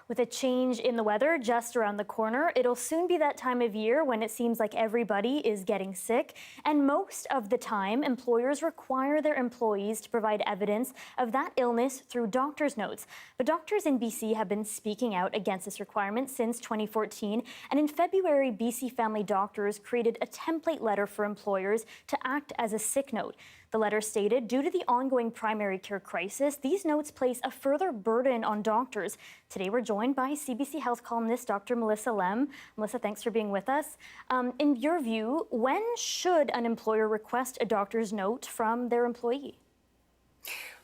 With a change in the weather just around the corner, it'll soon be that time of year when it seems like everybody is getting sick. And most of the time, employers require their employees to provide evidence of that illness through doctor's notes. But doctors in BC have been speaking out against this requirement since 2014. And in February, BC Family Doctors created a template letter for employers to act as a sick note. The letter stated, due to the ongoing primary care crisis, these notes place a further burden on doctors. Today, we're joined by CBC Health columnist Dr. Melissa Lem. Melissa, thanks for being with us. In your view, when should an employer request a doctor's note from their employee?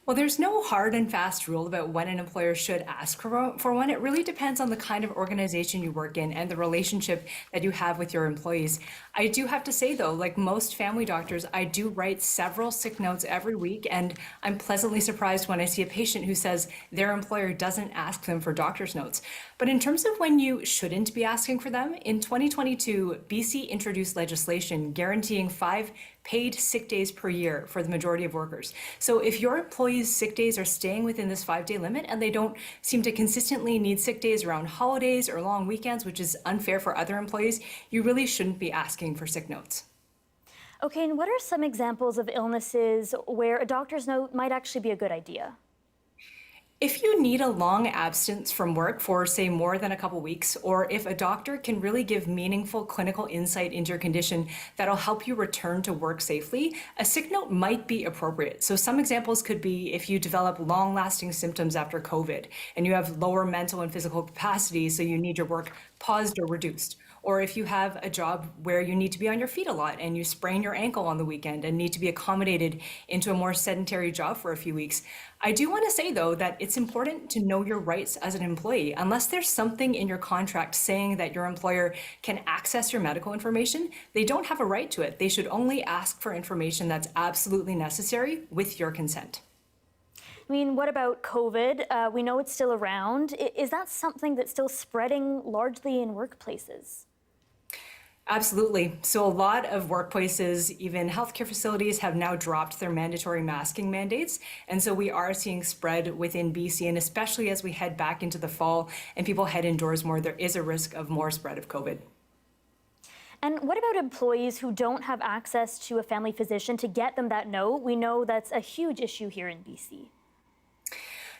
Well, there's no hard and fast rule about when an employer should ask for one. It really depends on the kind of organization you work in and the relationship that you have with your employees. I do have to say, though, like most family doctors, I do write several sick notes every week, and I'm pleasantly surprised when I see a patient who says their employer doesn't ask them for doctor's notes. But in terms of when you shouldn't be asking for them, in 2022, BC introduced legislation guaranteeing 5 paid sick days per year for the majority of workers. So if your employees' sick days are staying within this 5-day limit and they don't seem to consistently need sick days around holidays or long weekends, which is unfair for other employees, you really shouldn't be asking for sick notes. Okay, and what are some examples of illnesses where a doctor's note might actually be a good idea? If you need a long absence from work for, say, more than a couple weeks, or if a doctor can really give meaningful clinical insight into your condition that'll help you return to work safely, a sick note might be appropriate. So some examples could be if you develop long-lasting symptoms after COVID and you have lower mental and physical capacity, so you need your work paused or reduced. Or if you have a job where you need to be on your feet a lot and you sprain your ankle on the weekend and need to be accommodated into a more sedentary job for a few weeks. I do want to say, though, that it's important to know your rights as an employee. Unless there's something in your contract saying that your employer can access your medical information, they don't have a right to it. They should only ask for information that's absolutely necessary with your consent. I mean, what about COVID? We know it's still around. Is that something that's still spreading largely in workplaces? Absolutely. So a lot of workplaces, even healthcare facilities, have now dropped their mandatory masking mandates. And so we are seeing spread within BC, and especially as we head back into the fall and people head indoors more, there is a risk of more spread of COVID. And what about employees who don't have access to a family physician to get them that note? We know that's a huge issue here in BC.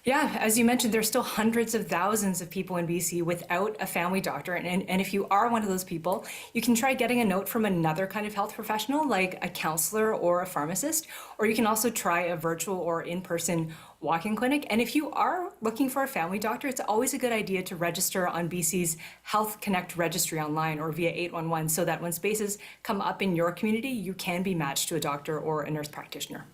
Yeah, as you mentioned, there's still hundreds of thousands of people in BC without a family doctor. And if you are one of those people, you can try getting a note from another kind of health professional, like a counselor or a pharmacist, or you can also try a virtual or in-person walk-in clinic. And if you are looking for a family doctor, it's always a good idea to register on BC's Health Connect registry online or via 811 so that when spaces come up in your community, you can be matched to a doctor or a nurse practitioner.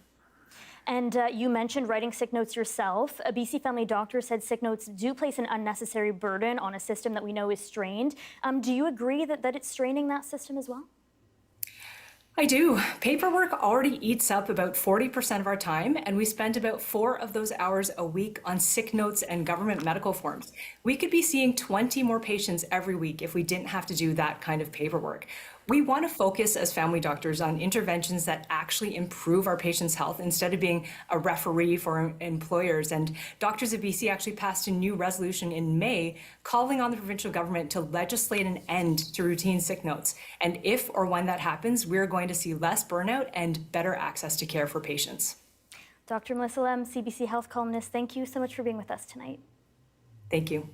And you mentioned writing sick notes yourself. A BC Family Doctor said sick notes do place an unnecessary burden on a system that we know is strained. Do you agree that it's straining that system as well? I do. Paperwork already eats up about 40% of our time, and we spend about 4 of those hours a week on sick notes and government medical forms. We could be seeing 20 more patients every week if we didn't have to do that kind of paperwork. We want to focus as family doctors on interventions that actually improve our patients' health instead of being a referee for employers. And Doctors of BC actually passed a new resolution in May calling on the provincial government to legislate an end to routine sick notes. And if or when that happens, we're going to see less burnout and better access to care for patients. Dr. Melissa Lem, CBC Health columnist, thank you so much for being with us tonight. Thank you.